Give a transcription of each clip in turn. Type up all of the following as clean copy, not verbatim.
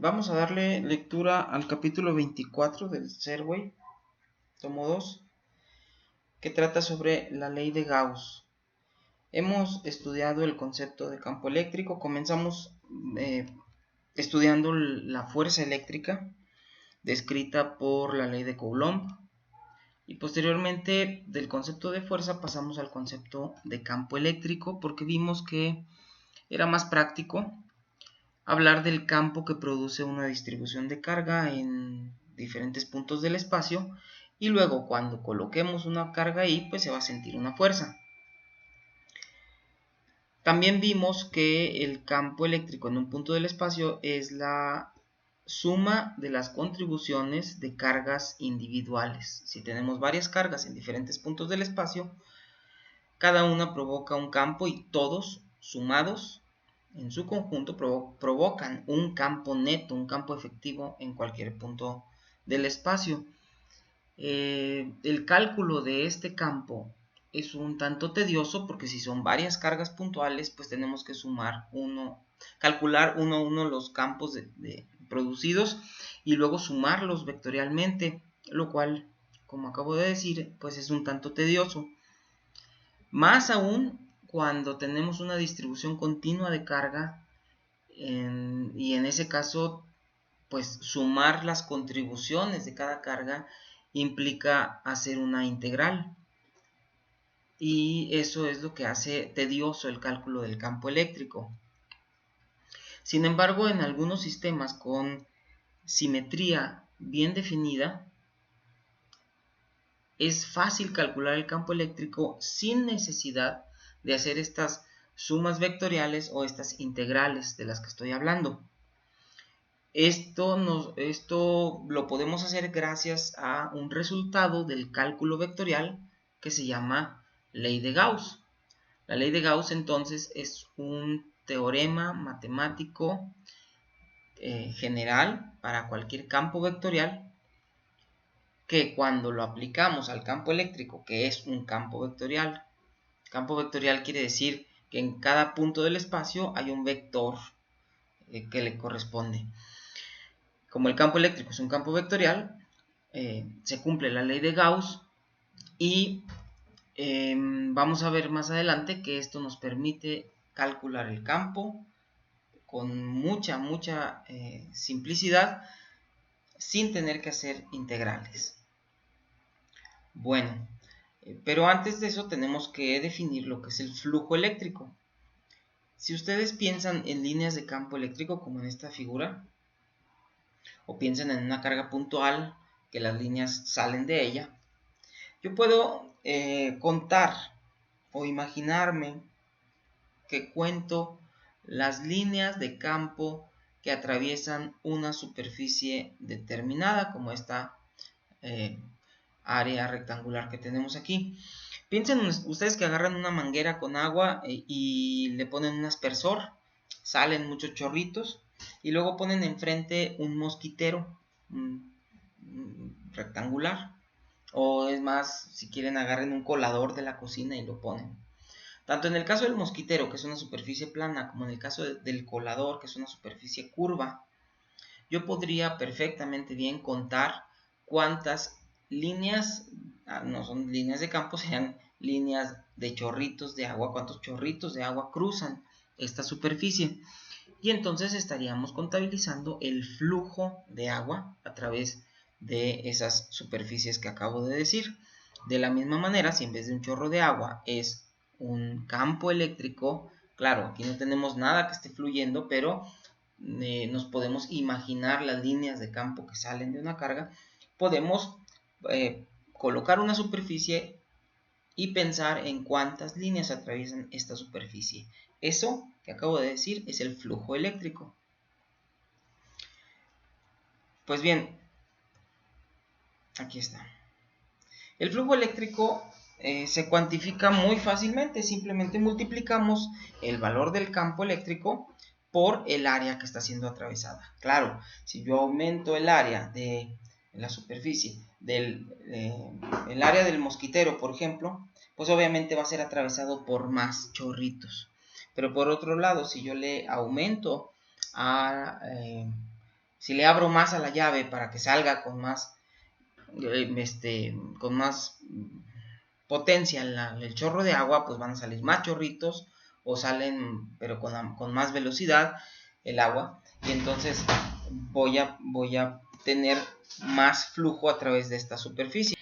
Vamos a darle lectura al capítulo 24 del Serway, tomo 2, que trata sobre la ley de Gauss. Hemos estudiado el concepto de campo eléctrico. Comenzamos estudiando la fuerza eléctrica descrita por la ley de Coulomb, y posteriormente del concepto de fuerza pasamos al concepto de campo eléctrico, porque vimos que era más práctico hablar del campo que produce una distribución de carga en diferentes puntos del espacio, y luego cuando coloquemos una carga ahí, pues se va a sentir una fuerza. También vimos que el campo eléctrico en un punto del espacio es la suma de las contribuciones de cargas individuales. Si tenemos varias cargas en diferentes puntos del espacio, cada una provoca un campo y todos sumados en su conjunto provocan un campo neto, un campo efectivo en cualquier punto del espacio. El cálculo de este campo es un tanto tedioso, porque si son varias cargas puntuales, pues tenemos que calcular uno a uno los campos producidos y luego sumarlos vectorialmente, lo cual, como acabo de decir, pues es un tanto tedioso. Más aún cuando tenemos una distribución continua de carga, y en ese caso, pues sumar las contribuciones de cada carga implica hacer una integral, y eso es lo que hace tedioso el cálculo del campo eléctrico. Sin embargo, en algunos sistemas con simetría bien definida, es fácil calcular el campo eléctrico sin necesidad de hacer estas sumas vectoriales o estas integrales de las que estoy hablando. Esto lo podemos hacer gracias a un resultado del cálculo vectorial que se llama ley de Gauss. La ley de Gauss entonces es un teorema matemático general para cualquier campo vectorial, que cuando lo aplicamos al campo eléctrico, que es un campo vectorial quiere decir que en cada punto del espacio hay un vector que le corresponde. Como el campo eléctrico es un campo vectorial, se cumple la ley de Gauss, y vamos a ver más adelante que esto nos permite calcular el campo con mucha simplicidad, sin tener que hacer integrales. Bueno, pero antes de eso tenemos que definir lo que es el flujo eléctrico. Si ustedes piensan en líneas de campo eléctrico como en esta figura, o piensan en una carga puntual que las líneas salen de ella, yo puedo contar o imaginarme que cuento las líneas de campo que atraviesan una superficie determinada, como esta área rectangular que tenemos aquí. Piensen ustedes que agarran una manguera con agua y le ponen un aspersor, salen muchos chorritos, y luego ponen enfrente un mosquitero rectangular, o es más, si quieren, agarren un colador de la cocina y lo ponen. Tanto en el caso del mosquitero, que es una superficie plana, como en el caso del colador, que es una superficie curva, yo podría perfectamente bien contar cuántas líneas, no son líneas de campo, serían líneas de chorritos de agua, cuántos chorritos de agua cruzan esta superficie. Y entonces estaríamos contabilizando el flujo de agua a través de esas superficies que acabo de decir. De la misma manera, si en vez de un chorro de agua es un campo eléctrico, claro, aquí no tenemos nada que esté fluyendo, pero nos podemos imaginar las líneas de campo que salen de una carga. Podemos colocar una superficie y pensar en cuántas líneas atraviesan esta superficie. Eso que acabo de decir es el flujo eléctrico. Pues bien, aquí está. El flujo eléctrico se cuantifica muy fácilmente. Simplemente multiplicamos el valor del campo eléctrico por el área que está siendo atravesada. Claro, si yo aumento el área de la superficie el área del mosquitero, por ejemplo, pues obviamente va a ser atravesado por más chorritos. Pero por otro lado, si yo le aumento a Si le abro más a la llave para que salga con más potencia el chorro de agua, pues van a salir más chorritos o salen pero con más velocidad el agua, y entonces voy a tener más flujo a través de esta superficie.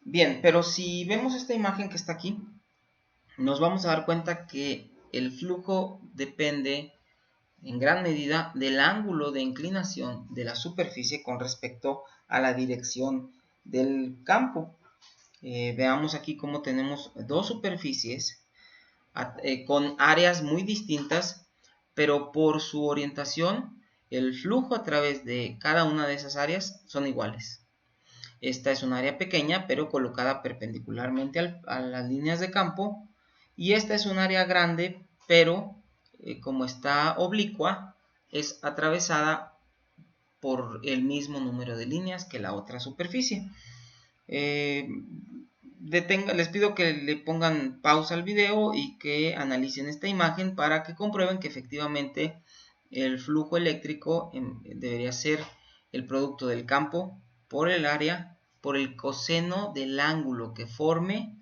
Bien, pero si vemos esta imagen que está aquí, nos vamos a dar cuenta que el flujo depende en gran medida del ángulo de inclinación de la superficie con respecto a la dirección del campo. Veamos aquí cómo tenemos dos superficies con áreas muy distintas, pero por su orientación, el flujo a través de cada una de esas áreas son iguales. Esta es un área pequeña, pero colocada perpendicularmente a las líneas de campo, y esta es un área grande, pero como está oblicua, es atravesada por el mismo número de líneas que la otra superficie. Les pido que le pongan pausa al video y que analicen esta imagen para que comprueben que efectivamente el flujo eléctrico debería ser el producto del campo por el área por el coseno del ángulo que forme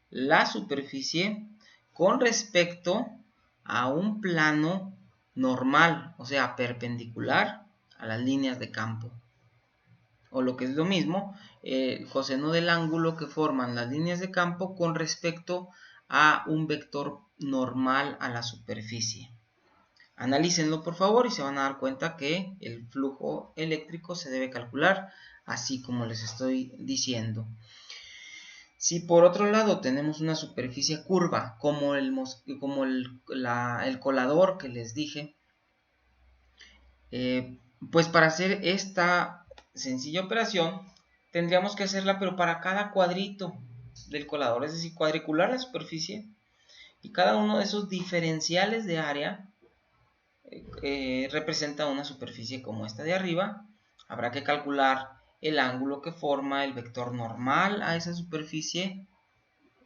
la superficie con respecto a un plano normal, o sea, perpendicular a las líneas de campo. O lo que es lo mismo, el coseno del ángulo que forman las líneas de campo con respecto a un vector normal a la superficie. Analícenlo por favor y se van a dar cuenta que el flujo eléctrico se debe calcular así como les estoy diciendo. Si por otro lado tenemos una superficie curva como el colador que les dije, pues para hacer esta sencilla operación tendríamos que hacerla pero para cada cuadrito del colador, es decir, cuadricular la superficie y cada uno de esos diferenciales de área representa una superficie como esta de arriba. Habrá que calcular el ángulo que forma el vector normal a esa superficie.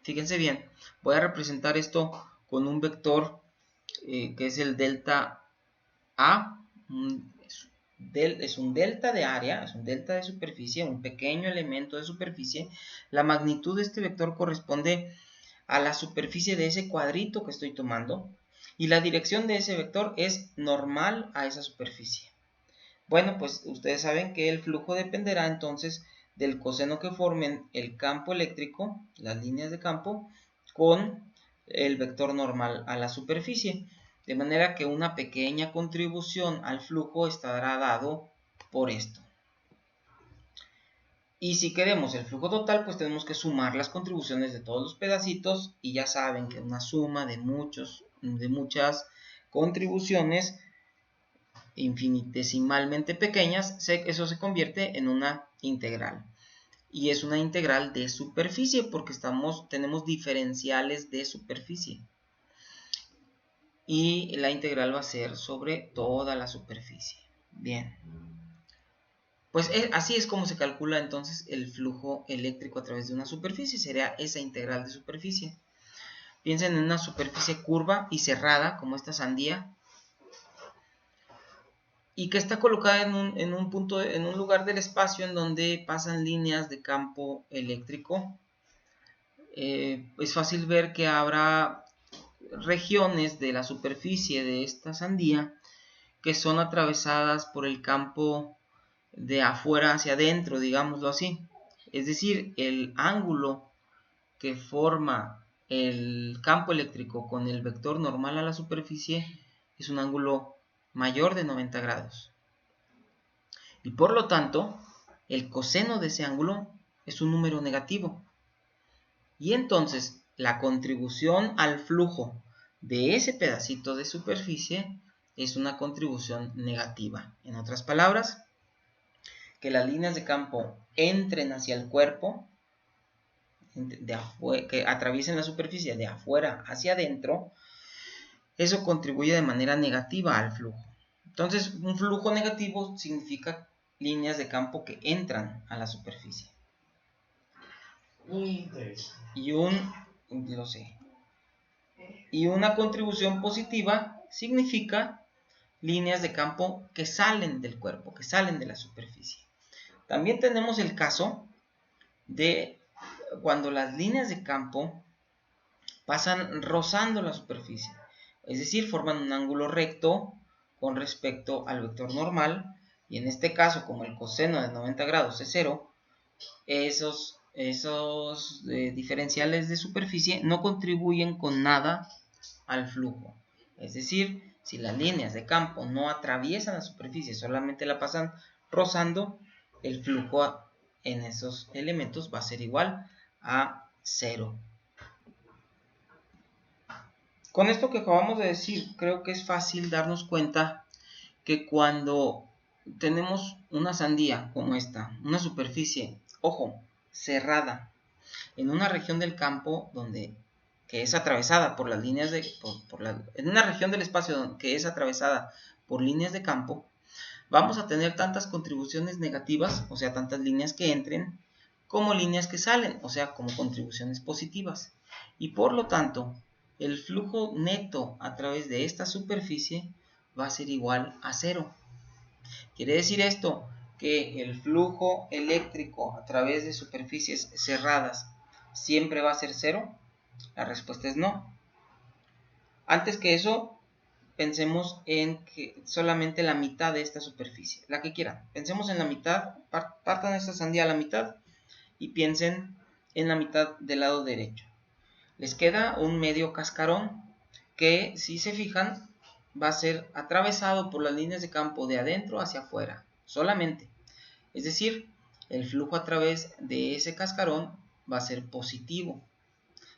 Fíjense bien, voy a representar esto con un vector que es el delta A. Es un delta de área, es un delta de superficie, un pequeño elemento de superficie. La magnitud de este vector corresponde a la superficie de ese cuadrito que estoy tomando, y la dirección de ese vector es normal a esa superficie. Bueno, pues ustedes saben que el flujo dependerá entonces del coseno que formen el campo eléctrico, las líneas de campo, con el vector normal a la superficie. De manera que una pequeña contribución al flujo estará dado por esto. Y si queremos el flujo total, pues tenemos que sumar las contribuciones de todos los pedacitos, y ya saben que una suma de muchas contribuciones infinitesimalmente pequeñas, eso se convierte en una integral. Y es una integral de superficie porque tenemos diferenciales de superficie. Y la integral va a ser sobre toda la superficie. Bien. Pues así es como se calcula entonces el flujo eléctrico a través de una superficie. Sería esa integral de superficie. Piensen en una superficie curva y cerrada, como esta sandía, y que está colocada en un lugar del espacio en donde pasan líneas de campo eléctrico. Es fácil ver que habrá regiones de la superficie de esta sandía que son atravesadas por el campo de afuera hacia adentro, digámoslo así. Es decir, el ángulo que forma el campo eléctrico con el vector normal a la superficie es un ángulo mayor de 90 grados. Y por lo tanto, el coseno de ese ángulo es un número negativo. Y entonces, la contribución al flujo de ese pedacito de superficie es una contribución negativa. En otras palabras, que las líneas de campo entren hacia el cuerpo, que atraviesen la superficie de afuera hacia adentro, eso contribuye de manera negativa al flujo. Entonces, un flujo negativo significa líneas de campo que entran a la superficie. Y una contribución positiva significa líneas de campo que salen del cuerpo, que salen de la superficie. También tenemos el caso de cuando las líneas de campo pasan rozando la superficie, es decir, forman un ángulo recto con respecto al vector normal, y en este caso, como el coseno de 90 grados es 0, esos diferenciales de superficie no contribuyen con nada al flujo. Es decir, si las líneas de campo no atraviesan la superficie, solamente la pasan rozando, el flujo en esos elementos va a ser igual a 0. Con esto que acabamos de decir, creo que es fácil darnos cuenta que cuando tenemos una sandía como esta, una superficie, ojo, cerrada, en una región del campo que es atravesada por las líneas en una región del espacio que es atravesada por líneas de campo, vamos a tener tantas contribuciones negativas, o sea, tantas líneas que entren, como líneas que salen, o sea, como contribuciones positivas. Y por lo tanto, el flujo neto a través de esta superficie va a ser igual a 0. Quiere decir esto que el flujo eléctrico a través de superficies cerradas siempre va a ser 0. La respuesta es no. Antes que eso, pensemos en que solamente la mitad de esta superficie, la que quieran. Pensemos en la mitad, partan esta sandía a la mitad y piensen en la mitad del lado derecho. Les queda un medio cascarón que, si se fijan, va a ser atravesado por las líneas de campo de adentro hacia afuera, solamente. Es decir, el flujo a través de ese cascarón va a ser positivo.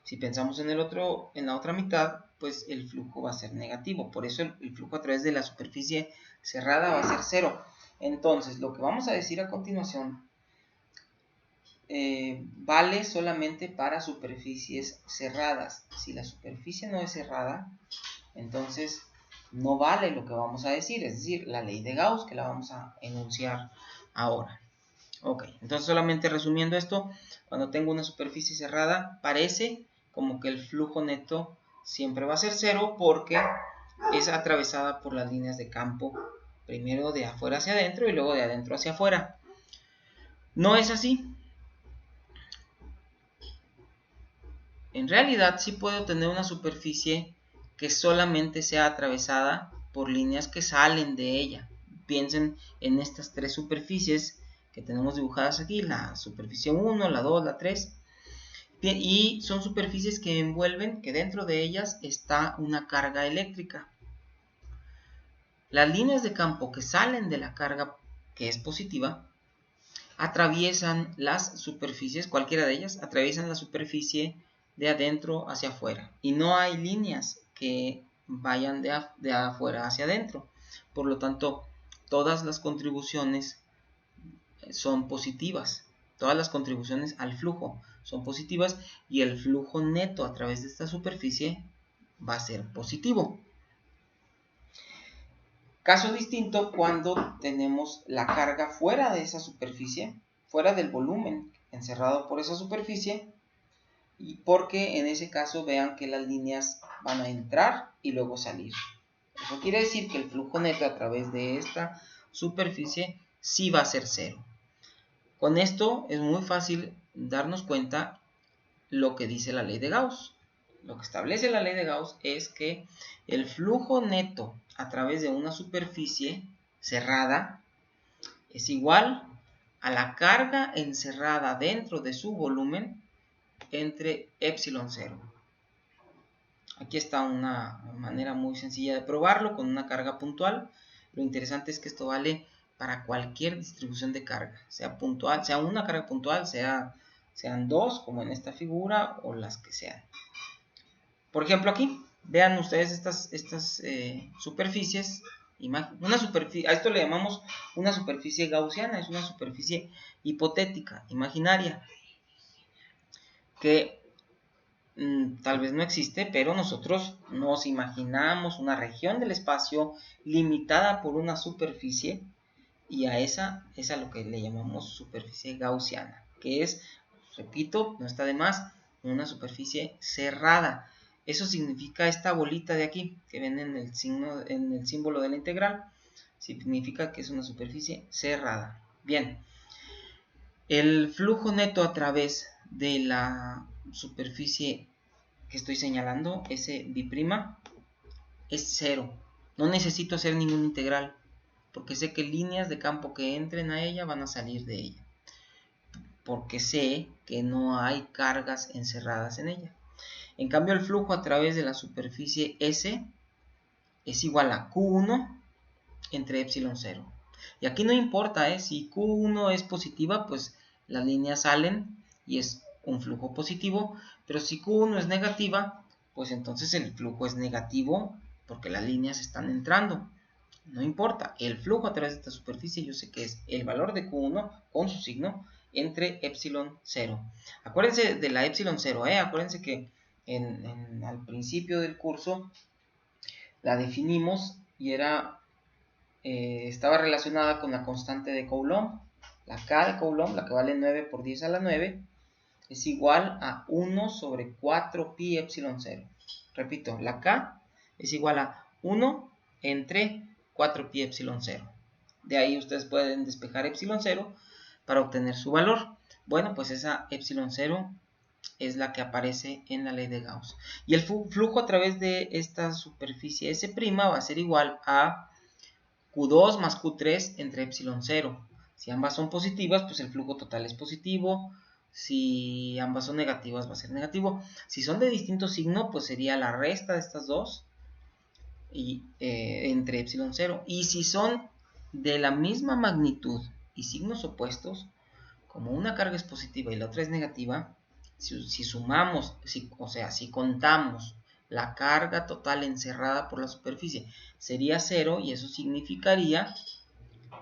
Si pensamos en la otra mitad, pues el flujo va a ser negativo. Por eso el flujo a través de la superficie cerrada va a ser 0. Entonces, lo que vamos a decir a continuación vale solamente para superficies cerradas. Si la superficie no es cerrada, entonces no vale lo que vamos a decir, es decir, la ley de Gauss, que la vamos a enunciar ahora. Ok, entonces solamente resumiendo esto, cuando tengo una superficie cerrada, parece como que el flujo neto siempre va a ser 0 porque es atravesada por las líneas de campo, primero de afuera hacia adentro y luego de adentro hacia afuera. No es así. En realidad sí puedo tener una superficie que solamente sea atravesada por líneas que salen de ella. Piensen en estas tres superficies que tenemos dibujadas aquí, la superficie 1, la 2, la 3. Y son superficies que envuelven, que dentro de ellas está una carga eléctrica. Las líneas de campo que salen de la carga que es positiva atraviesan las superficies, cualquiera de ellas, atraviesan la superficie de adentro hacia afuera. Y no hay líneas que vayan de afuera hacia adentro. Por lo tanto, todas las contribuciones son positivas. Todas las contribuciones al flujo son positivas y el flujo neto a través de esta superficie va a ser positivo. Caso distinto cuando tenemos la carga fuera de esa superficie, fuera del volumen encerrado por esa superficie, y porque en ese caso vean que las líneas van a entrar y luego salir. Eso quiere decir que el flujo neto a través de esta superficie sí va a ser 0. Con esto es muy fácil darnos cuenta lo que dice la ley de Gauss. Lo que establece la ley de Gauss es que el flujo neto a través de una superficie cerrada es igual a la carga encerrada dentro de su volumen entre epsilon 0. Aquí está una manera muy sencilla de probarlo con una carga puntual. Lo interesante es que esto vale para cualquier distribución de carga, sea puntual, sea una carga puntual, sean dos, como en esta figura, o las que sean. Por ejemplo, aquí, vean ustedes estas superficies. A esto le llamamos una superficie gaussiana, es una superficie hipotética, imaginaria, que tal vez no existe, pero nosotros nos imaginamos una región del espacio limitada por una superficie, y a esa es a lo que le llamamos superficie gaussiana, que es, repito, no está de más, una superficie cerrada. Eso significa esta bolita de aquí, que ven en el símbolo de la integral, significa que es una superficie cerrada. Bien, el flujo neto a través de la superficie que estoy señalando, ese B', es 0. No necesito hacer ningún integral, porque sé que líneas de campo que entren a ella van a salir de ella, porque sé que no hay cargas encerradas en ella. En cambio, el flujo a través de la superficie S es igual a Q1 entre epsilon 0. Y aquí no importa, si Q1 es positiva, pues las líneas salen y es un flujo positivo, pero si Q1 es negativa, pues entonces el flujo es negativo porque las líneas están entrando. No importa, el flujo a través de esta superficie yo sé que es el valor de Q1 con su signo entre epsilon 0. Acuérdense de la epsilon 0, acuérdense que al principio del curso la definimos y estaba relacionada con la constante de Coulomb. La K de Coulomb, la que vale 9 por 10 a la 9, es igual a 1 sobre 4 pi epsilon 0. Repito, la K es igual a 1 entre 4 pi epsilon 0. De ahí ustedes pueden despejar epsilon 0 para obtener su valor. Bueno, pues esa epsilon 0 es la que aparece en la ley de Gauss. Y el flujo a través de esta superficie S' va a ser igual a Q2 más Q3 entre epsilon 0. Si ambas son positivas, pues el flujo total es positivo. Si ambas son negativas, va a ser negativo. Si son de distinto signo, pues sería la resta de estas dos entre epsilon 0. Y si son de la misma magnitud y signos opuestos, como una carga es positiva y la otra es negativa, si sumamos, si contamos la carga total encerrada por la superficie, sería 0 y eso significaría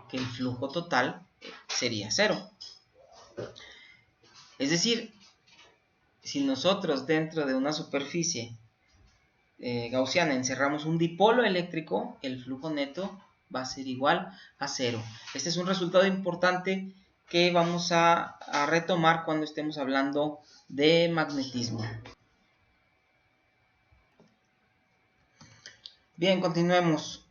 que el flujo total sería 0. Es decir, si nosotros dentro de una superficie gaussiana encerramos un dipolo eléctrico, el flujo neto va a ser igual a 0. Este es un resultado importante que vamos a retomar cuando estemos hablando de magnetismo. Bien, continuemos.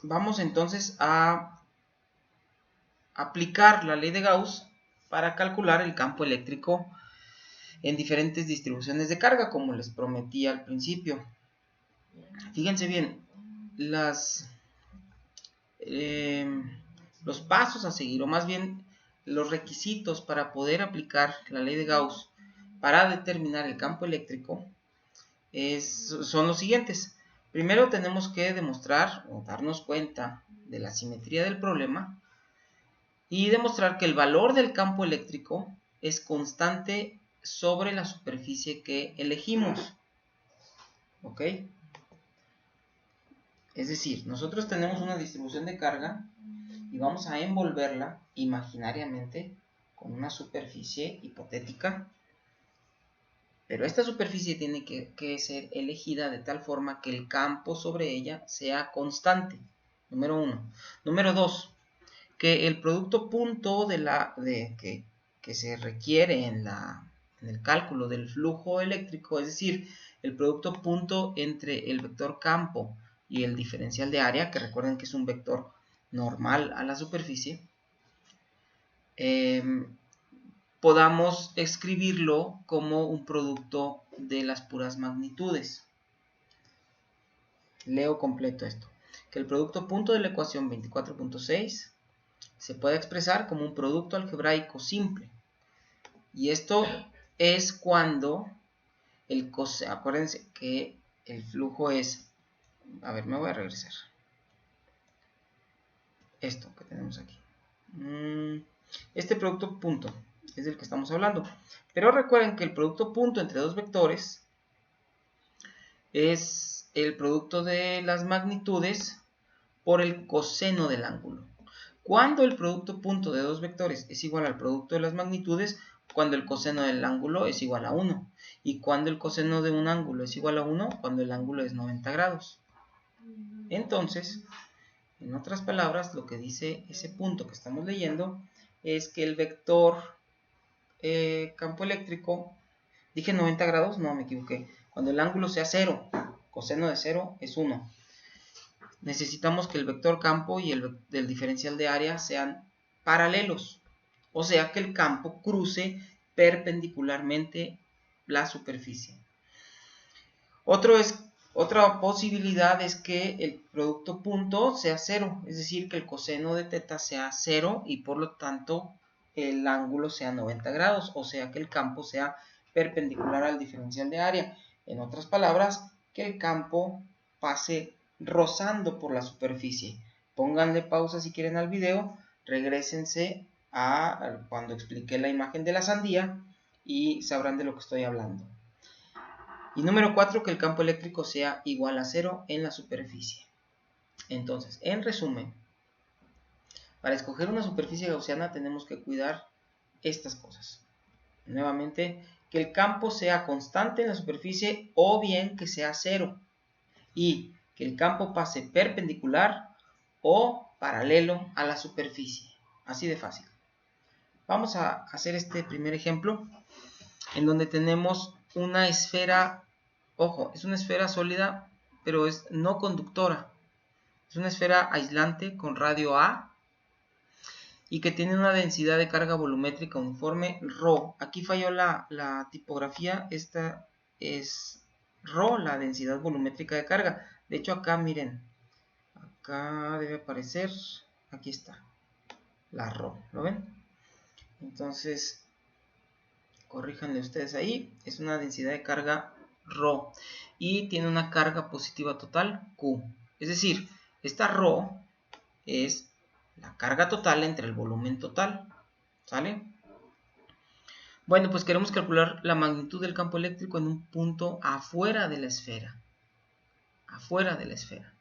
Vamos entonces a aplicar la ley de Gauss para calcular el campo eléctrico en diferentes distribuciones de carga, como les prometí al principio. Fíjense bien, los pasos a seguir, o más bien los requisitos para poder aplicar la ley de Gauss para determinar el campo eléctrico son los siguientes. Primero tenemos que demostrar o darnos cuenta de la simetría del problema y demostrar que el valor del campo eléctrico es constante sobre la superficie que elegimos. ¿Ok? Es decir, nosotros tenemos una distribución de carga y vamos a envolverla imaginariamente con una superficie hipotética, pero esta superficie tiene que ser elegida de tal forma que el campo sobre ella sea constante. Número 1. Número 2. Que el producto punto que se requiere en el cálculo del flujo eléctrico, es decir, el producto punto entre el vector campo y el diferencial de área, que recuerden que es un vector normal a la superficie, podamos escribirlo como un producto de las puras magnitudes. Leo completo esto. Que el producto punto de la ecuación 24.6 se puede expresar como un producto algebraico simple. Y esto es cuando acuérdense que el flujo es... A ver, me voy a regresar. Esto que tenemos aquí. Este producto punto es del que estamos hablando. Pero recuerden que el producto punto entre dos vectores es el producto de las magnitudes por el coseno del ángulo. Cuando el producto punto de dos vectores es igual al producto de las magnitudes, cuando el coseno del ángulo es igual a 1. Y cuando el coseno de un ángulo es igual a 1, cuando el ángulo es 90 grados. Entonces, en otras palabras, lo que dice ese punto que estamos leyendo es que el vector campo eléctrico, dije 90 grados, no, me equivoqué. Cuando el ángulo sea 0, coseno de 0 es 1. Necesitamos que el vector campo y el diferencial de área sean paralelos. O sea, que el campo cruce perpendicularmente la superficie. Otra posibilidad es que el producto punto sea 0, es decir, que el coseno de teta sea 0 y por lo tanto el ángulo sea 90 grados, o sea que el campo sea perpendicular al diferencial de área. En otras palabras, que el campo pase rozando por la superficie. Pónganle pausa si quieren al video, regrésense a cuando expliqué la imagen de la sandía y sabrán de lo que estoy hablando. Y número 4, que el campo eléctrico sea igual a 0 en la superficie. Entonces, en resumen, para escoger una superficie gaussiana tenemos que cuidar estas cosas. Nuevamente, que el campo sea constante en la superficie o bien que sea 0. Y que el campo pase perpendicular o paralelo a la superficie. Así de fácil. Vamos a hacer este primer ejemplo en donde tenemos una esfera. Ojo, es una esfera sólida, pero es no conductora. Es una esfera aislante con radio A y que tiene una densidad de carga volumétrica uniforme ρ. Aquí falló la tipografía. Esta es ρ, la densidad volumétrica de carga. De hecho, acá miren, acá debe aparecer, aquí está, la ρ. ¿Lo ven? Entonces, corríjanle ustedes ahí. Es una densidad de carga ρ y tiene una carga positiva total Q. Es decir, esta ρ es la carga total entre el volumen total. ¿Sale? Bueno, pues queremos calcular la magnitud del campo eléctrico en un punto afuera de la esfera. Afuera de la esfera.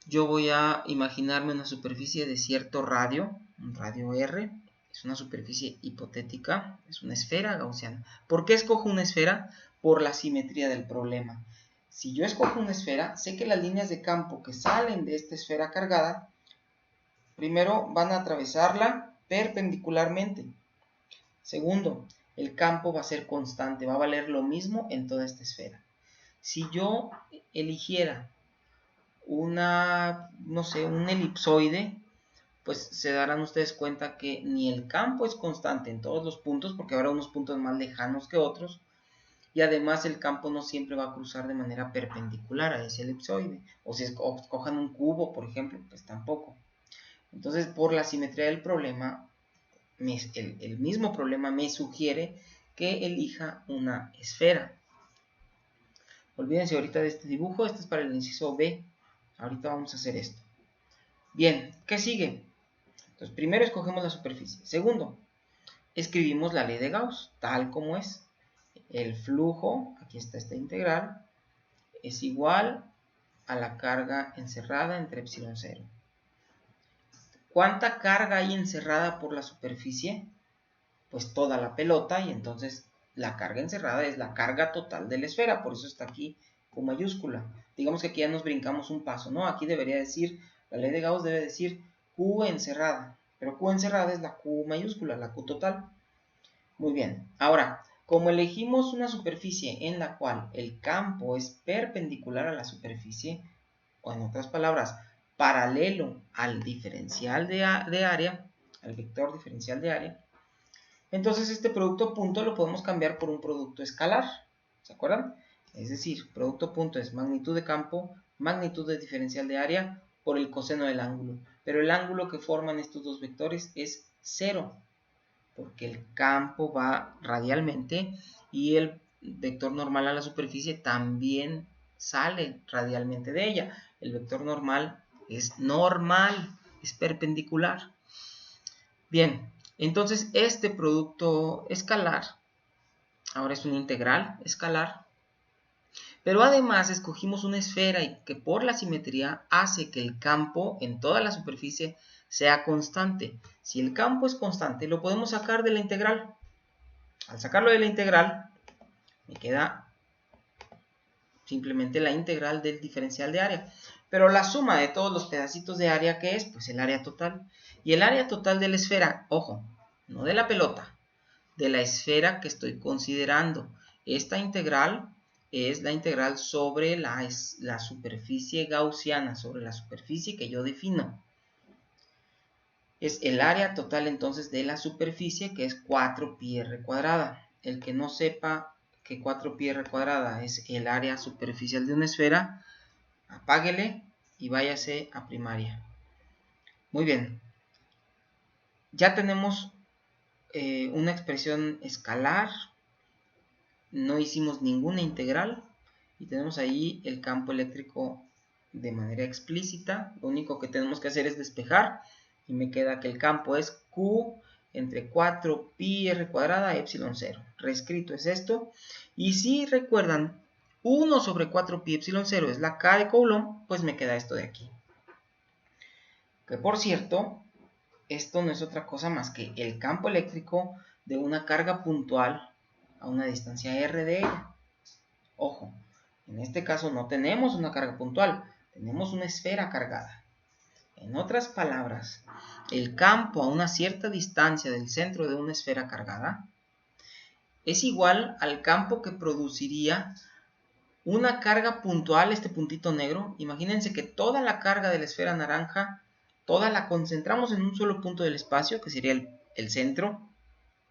Yo voy a imaginarme una superficie de cierto radio, un radio R. Es una superficie hipotética, es una esfera gaussiana. ¿Por qué escojo una esfera? Por la simetría del problema. Si yo escojo una esfera, sé que las líneas de campo que salen de esta esfera cargada, primero van a atravesarla perpendicularmente. Segundo, el campo va a ser constante, va a valer lo mismo en toda esta esfera. Si yo eligiera no sé, un elipsoide, pues se darán ustedes cuenta que ni el campo es constante en todos los puntos, porque habrá unos puntos más lejanos que otros, y además el campo no siempre va a cruzar de manera perpendicular a ese elipsoide. O si escojan un cubo, por ejemplo, pues tampoco. Entonces, por la simetría del problema, el mismo problema me sugiere que elija una esfera. Olvídense ahorita de este dibujo, este es para el inciso B. Ahorita vamos a hacer esto. Bien, ¿qué sigue? Entonces, primero escogemos la superficie. Segundo, escribimos la ley de Gauss, tal como es. El flujo, aquí está esta integral, es igual a la carga encerrada entre epsilon 0. ¿Cuánta carga hay encerrada por la superficie? Pues toda la pelota, y entonces la carga encerrada es la carga total de la esfera, por eso está aquí con mayúscula. Digamos que aquí ya nos brincamos un paso, ¿no? Aquí debería decir, la ley de Gauss debe decir Q encerrada, pero Q encerrada es la Q mayúscula, la Q total. Muy bien, ahora, como elegimos una superficie en la cual el campo es perpendicular a la superficie, o en otras palabras, paralelo al diferencial de área, al vector diferencial de área, entonces este producto punto lo podemos cambiar por un producto escalar, ¿se acuerdan? Es decir, producto punto es magnitud de campo, magnitud de diferencial de área por el coseno del ángulo. Pero el ángulo que forman estos dos vectores es 0, porque el campo va radialmente y el vector normal a la superficie también sale radialmente de ella. El vector normal, es perpendicular. Bien, entonces este producto escalar ahora es una integral escalar, pero además escogimos una esfera y que por la simetría hace que el campo en toda la superficie sea constante. Si el campo es constante, lo podemos sacar de la integral. Al sacarlo de la integral, me queda simplemente la integral del diferencial de área. Pero la suma de todos los pedacitos de área, ¿qué es? Pues el área total. Y el área total de la esfera, ojo, no de la pelota, de la esfera que estoy considerando. Esta integral es la integral sobre la superficie gaussiana, sobre la superficie que yo defino. Es el área total entonces de la superficie, que es 4πr cuadrada. El que no sepa que 4πr cuadrada es el área superficial de una esfera, apáguele y váyase a primaria. Muy bien. Ya tenemos una expresión escalar, no hicimos ninguna integral y tenemos ahí el campo eléctrico de manera explícita. Lo único que tenemos que hacer es despejar y me queda que el campo es Q entre 4πr cuadrada epsilon 0. Reescrito es esto. Y si recuerdan, 1 sobre 4pi epsilon 0 es la K de Coulomb, pues me queda esto de aquí. Que por cierto, esto no es otra cosa más que el campo eléctrico de una carga puntual a una distancia r de ella. Ojo, en este caso no tenemos una carga puntual, tenemos una esfera cargada. En otras palabras, el campo a una cierta distancia del centro de una esfera cargada es igual al campo que produciría una carga puntual, este puntito negro. Imagínense que toda la carga de la esfera naranja, toda la concentramos en un solo punto del espacio, que sería el centro,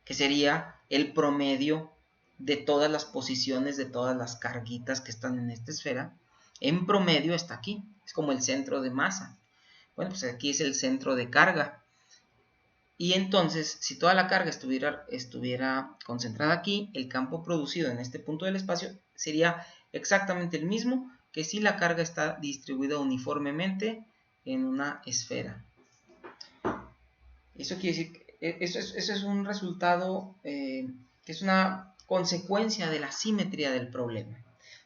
que sería el promedio de todas las posiciones de todas las carguitas que están en esta esfera. En promedio está aquí, es como el centro de masa. Bueno, pues aquí es el centro de carga. Y entonces, si toda la carga estuviera concentrada aquí, el campo producido en este punto del espacio sería exactamente el mismo que si la carga está distribuida uniformemente en una esfera. Eso quiere decir que eso es un resultado que es una consecuencia de la simetría del problema.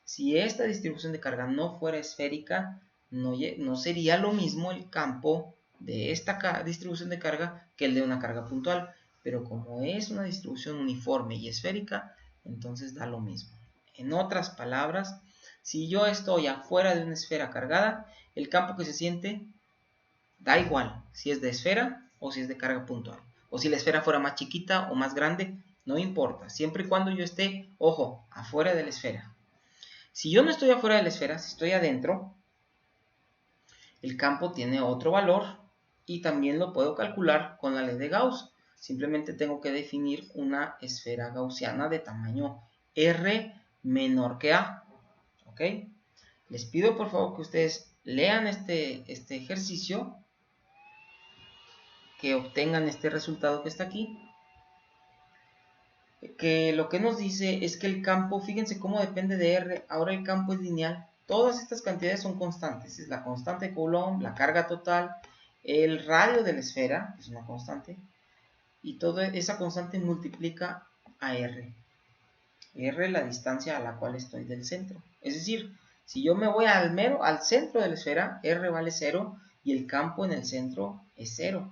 Si esta distribución de carga no fuera esférica, no sería lo mismo el campo de esta distribución de carga que el de una carga puntual. Pero como es una distribución uniforme y esférica, entonces da lo mismo. En otras palabras, si yo estoy afuera de una esfera cargada, el campo que se siente da igual si es de esfera o si es de carga puntual. O si la esfera fuera más chiquita o más grande, no importa. Siempre y cuando yo esté, ojo, afuera de la esfera. Si yo no estoy afuera de la esfera, si estoy adentro, el campo tiene otro valor y también lo puedo calcular con la ley de Gauss. Simplemente tengo que definir una esfera gaussiana de tamaño R menor que A. ¿Ok? Les pido por favor que ustedes lean este ejercicio, que obtengan este resultado que está aquí, que lo que nos dice es que el campo, fíjense cómo depende de R, ahora el campo es lineal, todas estas cantidades son constantes, es la constante de Coulomb, la carga total, el radio de la esfera, que es una constante, y toda esa constante multiplica a R, R la distancia a la cual estoy del centro, es decir, si yo me voy al centro de la esfera, R vale 0 y el campo en el centro es 0.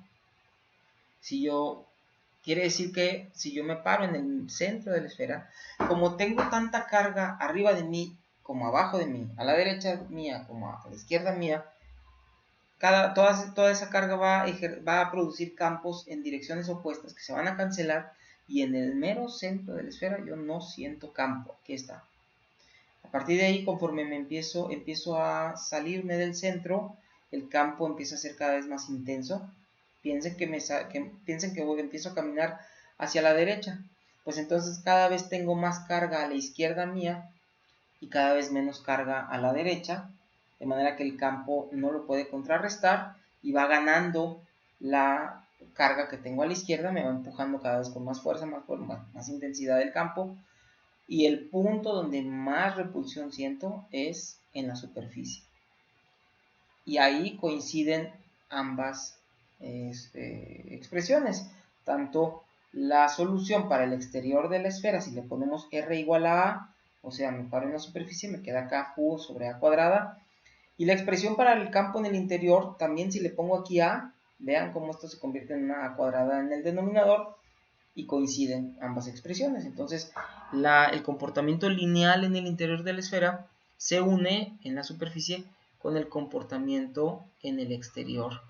Quiere decir que si yo me paro en el centro de la esfera, como tengo tanta carga arriba de mí como abajo de mí, a la derecha mía como a la izquierda mía, toda esa carga va a producir campos en direcciones opuestas que se van a cancelar, y en el mero centro de la esfera yo no siento campo. Aquí está. A partir de ahí, conforme empiezo a salirme del centro, el campo empieza a ser cada vez más intenso. Piensen que empiezo a caminar hacia la derecha, pues entonces cada vez tengo más carga a la izquierda mía y cada vez menos carga a la derecha, de manera que el campo no lo puede contrarrestar y va ganando la carga que tengo a la izquierda, me va empujando cada vez con más fuerza, más intensidad del campo, y el punto donde más repulsión siento es en la superficie. Y ahí coinciden ambas expresiones, tanto la solución para el exterior de la esfera, si le ponemos R igual a A, o sea, me paro en la superficie, me queda acá Q sobre A cuadrada, y la expresión para el campo en el interior, también si le pongo aquí A, vean cómo esto se convierte en una A cuadrada en el denominador, y coinciden ambas expresiones. Entonces, el comportamiento lineal en el interior de la esfera se une en la superficie con el comportamiento en el exterior.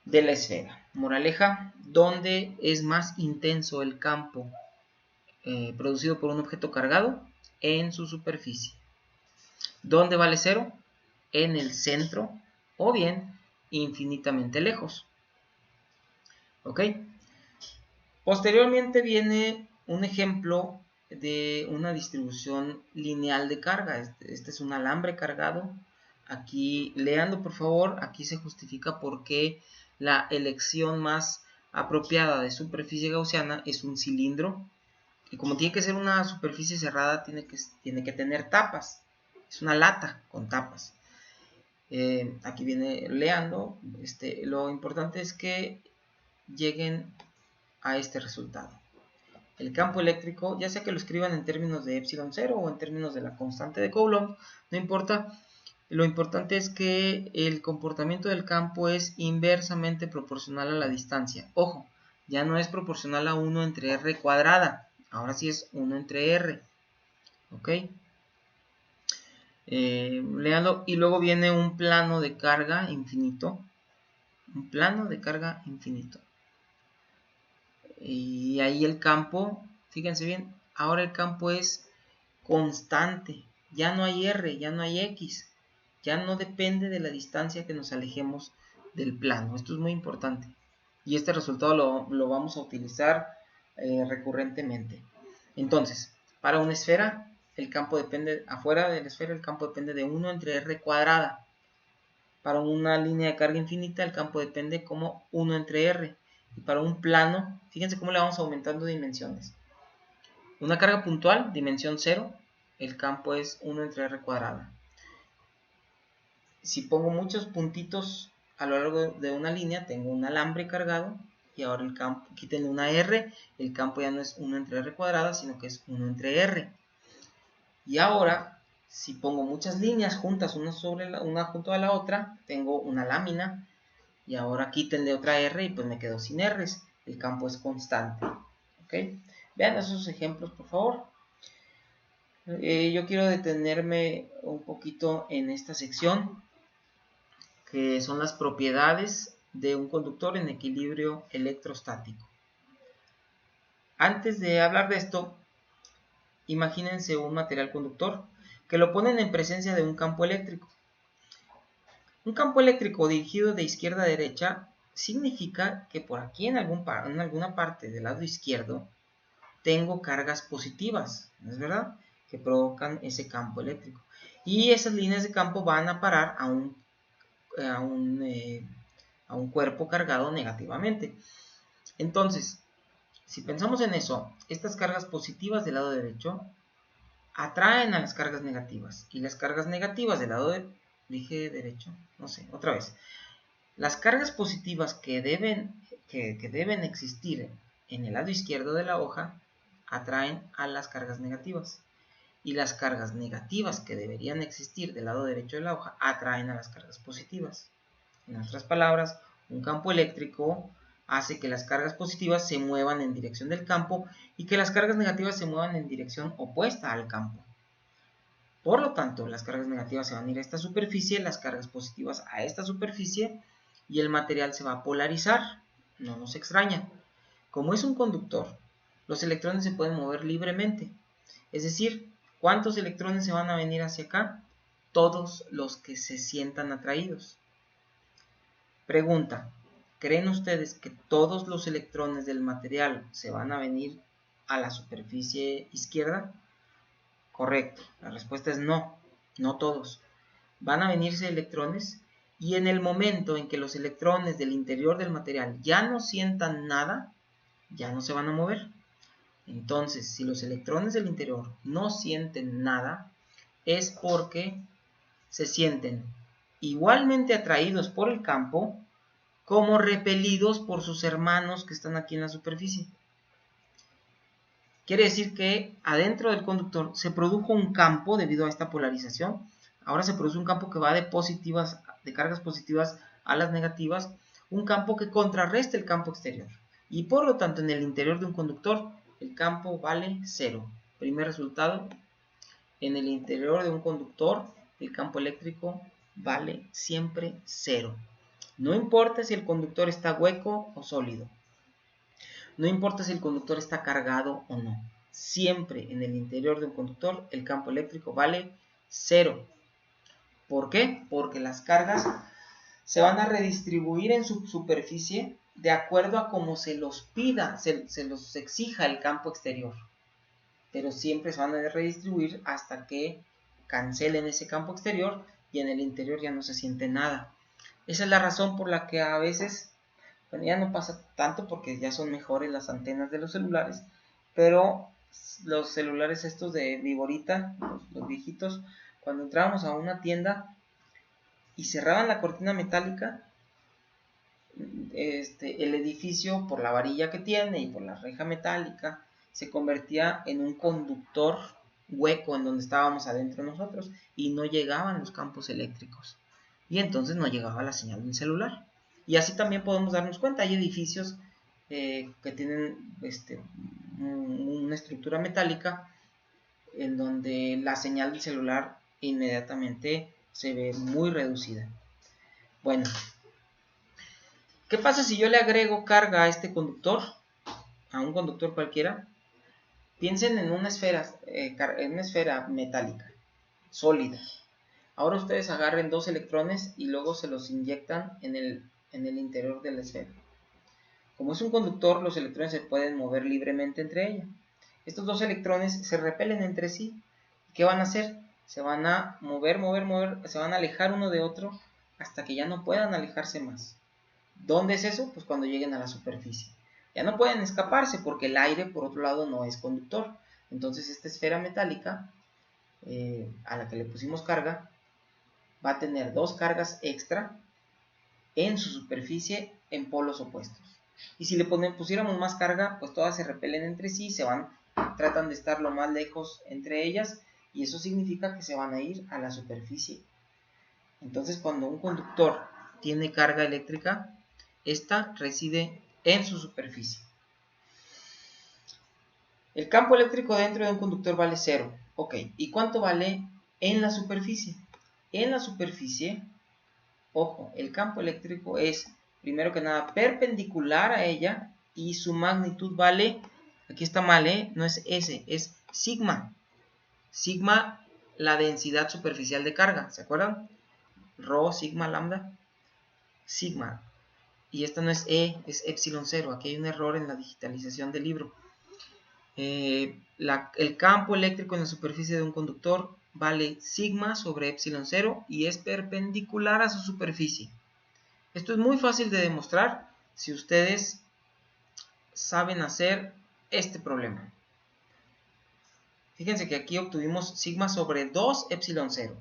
de la esfera. Moraleja, ¿dónde es más intenso el campo producido por un objeto cargado? En su superficie. ¿Dónde vale 0? En el centro o bien infinitamente lejos. ¿Ok? Posteriormente viene un ejemplo de una distribución lineal de carga. Este es un alambre cargado. Aquí, leando por favor, aquí se justifica por qué la elección más apropiada de superficie gaussiana es un cilindro. Y como tiene que ser una superficie cerrada, tiene que tener tapas. Es una lata con tapas. Aquí viene leando. Lo importante es que lleguen a este resultado. El campo eléctrico, ya sea que lo escriban en términos de epsilon 0 o en términos de la constante de Coulomb, no importa. Lo importante es que el comportamiento del campo es inversamente proporcional a la distancia. Ojo, ya no es proporcional a 1 entre r cuadrada, ahora sí es 1 entre r. ¿Ok? Léalo. Y luego viene un plano de carga infinito. Un plano de carga infinito. Y ahí el campo, fíjense bien, ahora el campo es constante. Ya no hay R, ya no hay X. Ya no depende de la distancia que nos alejemos del plano. Esto es muy importante. Y este resultado lo vamos a utilizar recurrentemente. Entonces, para una esfera, el campo depende, afuera de la esfera, el campo depende de 1 entre R cuadrada. Para una línea de carga infinita, el campo depende como 1 entre R. Y para un plano, fíjense cómo le vamos aumentando dimensiones. Una carga puntual, dimensión 0, el campo es 1 entre R cuadrada. Si pongo muchos puntitos a lo largo de una línea, tengo un alambre cargado, y ahora el campo, quítenle una R, el campo ya no es 1 entre R cuadrada, sino que es 1 entre R. Y ahora, si pongo muchas líneas juntas, una junto a la otra, tengo una lámina, y ahora quítenle otra R y pues me quedo sin R's. El campo es constante. ¿Ok? Vean esos ejemplos, por favor. Yo quiero detenerme un poquito en esta sección, que son las propiedades de un conductor en equilibrio electrostático. Antes de hablar de esto, imagínense un material conductor que lo ponen en presencia de un campo eléctrico. Un campo eléctrico dirigido de izquierda a derecha significa que por aquí en alguna parte del lado izquierdo tengo cargas positivas, ¿no es verdad? Que provocan ese campo eléctrico. Y esas líneas de campo van a parar a un cuerpo cargado negativamente. Entonces, si pensamos en eso, estas cargas positivas del lado derecho atraen a las cargas negativas. Y las cargas negativas del lado dije derecho, no sé, otra vez. Las cargas positivas que deben existir en el lado izquierdo de la hoja atraen a las cargas negativas. Y las cargas negativas que deberían existir del lado derecho de la hoja atraen a las cargas positivas. En otras palabras, un campo eléctrico hace que las cargas positivas se muevan en dirección del campo y que las cargas negativas se muevan en dirección opuesta al campo. Por lo tanto, las cargas negativas se van a ir a esta superficie, las cargas positivas a esta superficie, y el material se va a polarizar. No nos extraña. Como es un conductor, los electrones se pueden mover libremente. Es decir, ¿cuántos electrones se van a venir hacia acá? Todos los que se sientan atraídos. Pregunta, ¿creen ustedes que todos los electrones del material se van a venir a la superficie izquierda? Correcto, la respuesta es no, no todos. Van a venirse electrones, y en el momento en que los electrones del interior del material ya no sientan nada, ya no se van a mover. Entonces, si los electrones del interior no sienten nada, es porque se sienten igualmente atraídos por el campo como repelidos por sus hermanos que están aquí en la superficie. Quiere decir que adentro del conductor se produjo un campo debido a esta polarización. Ahora se produce un campo que va de cargas positivas a las negativas, un campo que contrarresta el campo exterior. Y por lo tanto, en el interior de un conductor, el campo vale 0. Primer resultado, en el interior de un conductor, el campo eléctrico vale siempre 0. No importa si el conductor está hueco o sólido. No importa si el conductor está cargado o no. Siempre en el interior de un conductor el campo eléctrico vale 0. ¿Por qué? Porque las cargas se van a redistribuir en su superficie de acuerdo a cómo se los pida, se los exija el campo exterior. Pero siempre se van a redistribuir hasta que cancelen ese campo exterior y en el interior ya no se siente nada. Esa es la razón por la que a veces, bueno, ya no pasa tanto porque ya son mejores las antenas de los celulares, pero los celulares estos de Viborita, los viejitos, cuando entrábamos a una tienda y cerraban la cortina metálica, el edificio, por la varilla que tiene y por la reja metálica, se convertía en un conductor hueco en donde estábamos adentro nosotros y no llegaban los campos eléctricos y entonces no llegaba la señal del celular. Y así también podemos darnos cuenta, hay edificios que tienen una estructura metálica en donde la señal del celular inmediatamente se ve muy reducida. Bueno, ¿qué pasa si yo le agrego carga a este conductor, a un conductor cualquiera? Piensen en una esfera metálica, sólida. Ahora ustedes agarren 2 electrones y luego se los inyectan en el interior de la esfera. Como es un conductor, los electrones se pueden mover libremente entre ellos. Estos 2 electrones se repelen entre sí. ¿Qué van a hacer? Se van a mover, se van a alejar uno de otro hasta que ya no puedan alejarse más. ¿Dónde es eso? Pues cuando lleguen a la superficie. Ya no pueden escaparse porque el aire, por otro lado, no es conductor. Entonces esta esfera metálica a la que le pusimos carga va a tener 2 cargas extra en su superficie en polos opuestos. Y si le pusiéramos más carga, pues todas se repelen entre sí, tratan de estar lo más lejos entre ellas y eso significa que se van a ir a la superficie. Entonces cuando un conductor tiene carga eléctrica, esta reside en su superficie. El campo eléctrico dentro de un conductor vale 0. Ok, ¿y cuánto vale en la superficie? En la superficie, ojo, el campo eléctrico es, primero que nada, perpendicular a ella y su magnitud vale, aquí está mal, no es S, es sigma. Sigma, la densidad superficial de carga, ¿se acuerdan? Rho, sigma, lambda. Sigma. Y esta no es E, es epsilon 0. Aquí hay un error en la digitalización del libro. El campo eléctrico en la superficie de un conductor vale sigma sobre epsilon 0 y es perpendicular a su superficie. Esto es muy fácil de demostrar si ustedes saben hacer este problema. Fíjense que aquí obtuvimos sigma sobre 2 epsilon 0.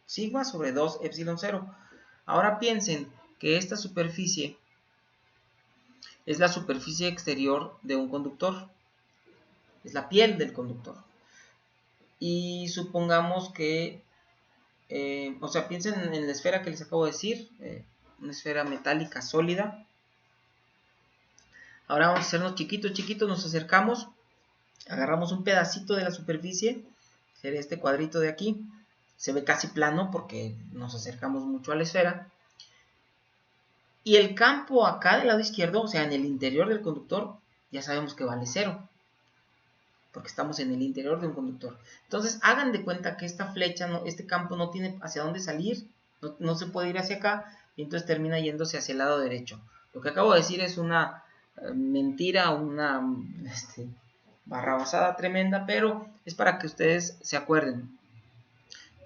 Sigma sobre 2 epsilon 0. Ahora piensen que esta superficie es la superficie exterior de un conductor. Es la piel del conductor. Y supongamos que, piensen en la esfera que les acabo de decir, una esfera metálica sólida. Ahora vamos a hacernos chiquitos, nos acercamos, agarramos un pedacito de la superficie, sería este cuadrito de aquí, se ve casi plano porque nos acercamos mucho a la esfera. Y el campo acá del lado izquierdo, o sea, en el interior del conductor, ya sabemos que vale 0. Porque estamos en el interior de un conductor. Entonces, hagan de cuenta que esta flecha, este campo no tiene hacia dónde salir, no se puede ir hacia acá, y entonces termina yéndose hacia el lado derecho. Lo que acabo de decir es una mentira, una barrabasada tremenda, pero es para que ustedes se acuerden.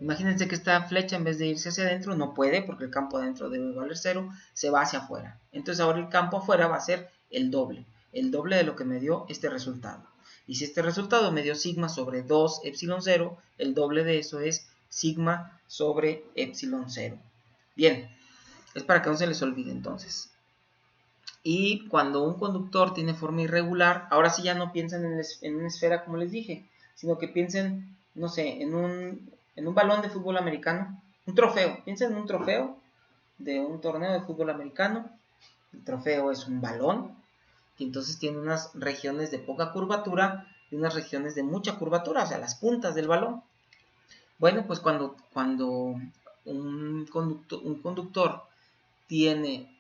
Imagínense que esta flecha, en vez de irse hacia adentro, no puede, porque el campo adentro debe valer 0, se va hacia afuera. Entonces ahora el campo afuera va a ser el doble de lo que me dio este resultado. Y si este resultado me dio sigma sobre 2 epsilon 0, el doble de eso es sigma sobre epsilon 0. Bien, es para que no se les olvide entonces. Y cuando un conductor tiene forma irregular, ahora sí ya no piensen en una esfera como les dije, sino que piensen, no sé, en un balón de fútbol americano, un trofeo. Piensen en un trofeo de un torneo de fútbol americano. El trofeo es un balón y entonces tiene unas regiones de poca curvatura y unas regiones de mucha curvatura, o sea, las puntas del balón. Bueno, pues cuando un conductor tiene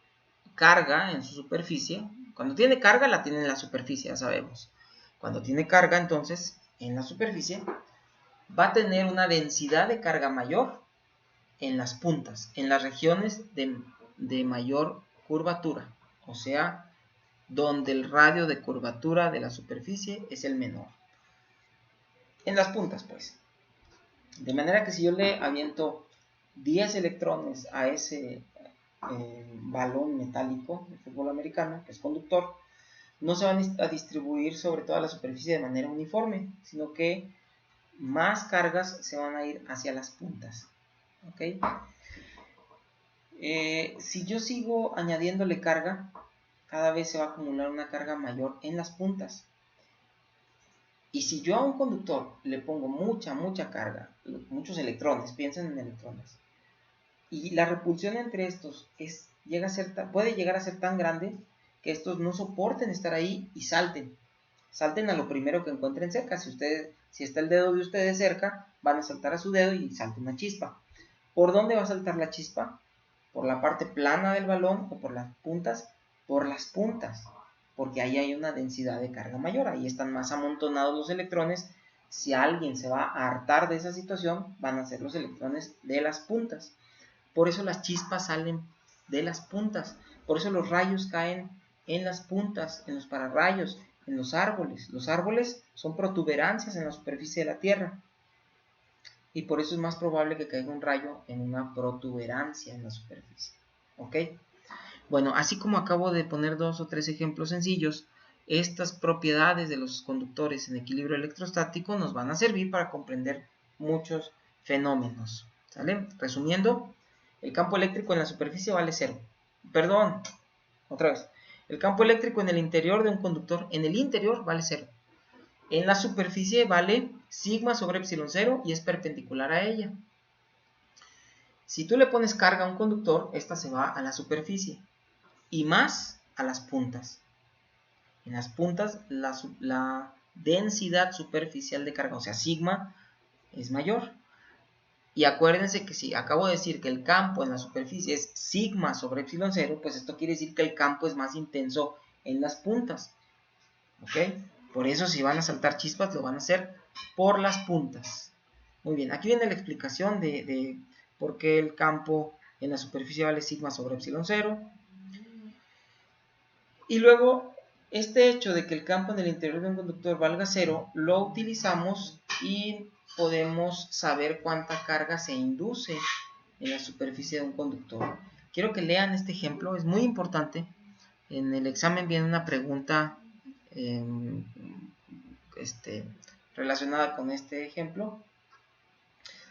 carga en su superficie. Cuando tiene carga la tiene en la superficie, ya sabemos. Cuando tiene carga, entonces, en la superficie, va a tener una densidad de carga mayor en las puntas, en las regiones de mayor curvatura, o sea, donde el radio de curvatura de la superficie es el menor. En las puntas, pues. De manera que si yo le aviento 10 electrones a ese balón metálico de fútbol americano, que es conductor, no se van a distribuir sobre toda la superficie de manera uniforme, sino que más cargas se van a ir hacia las puntas. ¿Okay? Si yo sigo añadiéndole carga, cada vez se va a acumular una carga mayor en las puntas. Y si yo a un conductor le pongo mucha carga, muchos electrones, piensen en electrones, y la repulsión entre estos puede llegar a ser tan grande que estos no soporten estar ahí y salten a lo primero que encuentren cerca. Si está el dedo de ustedes cerca, van a saltar a su dedo y salta una chispa. ¿Por dónde va a saltar la chispa? ¿Por la parte plana del balón o por las puntas? Por las puntas, porque ahí hay una densidad de carga mayor, ahí están más amontonados los electrones. Si alguien se va a hartar de esa situación, van a ser los electrones de las puntas. Por eso las chispas salen de las puntas, por eso los rayos caen en las puntas, en los pararrayos, en los árboles. Los árboles son protuberancias en la superficie de la Tierra, y por eso es más probable que caiga un rayo en una protuberancia en la superficie. ¿Ok? Bueno, así como acabo de poner 2 o 3 ejemplos sencillos, estas propiedades de los conductores en equilibrio electrostático nos van a servir para comprender muchos fenómenos. ¿Sale? Resumiendo, el campo eléctrico en la superficie vale 0. Perdón, otra vez. El campo eléctrico en el interior de un conductor, en el interior, vale 0. En la superficie vale sigma sobre epsilon 0 y es perpendicular a ella. Si tú le pones carga a un conductor, esta se va a la superficie y más a las puntas. En las puntas la densidad superficial de carga, o sea, sigma, es mayor. Y acuérdense que si acabo de decir que el campo en la superficie es sigma sobre epsilon 0, pues esto quiere decir que el campo es más intenso en las puntas. ¿Ok? Por eso si van a saltar chispas lo van a hacer por las puntas. Muy bien, aquí viene la explicación de por qué el campo en la superficie vale sigma sobre epsilon 0. Y luego, este hecho de que el campo en el interior de un conductor valga 0, lo utilizamos y podemos saber cuánta carga se induce en la superficie de un conductor. Quiero que lean este ejemplo, es muy importante. En el examen viene una pregunta relacionada con este ejemplo.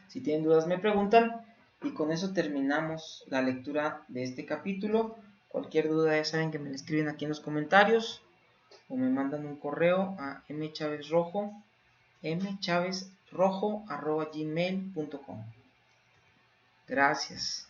Si tienen dudas me preguntan, y con eso terminamos la lectura de este capítulo. Cualquier duda ya saben que me la escriben aquí en los comentarios o me mandan un correo a mchavezrojo@gmail.com. Gracias.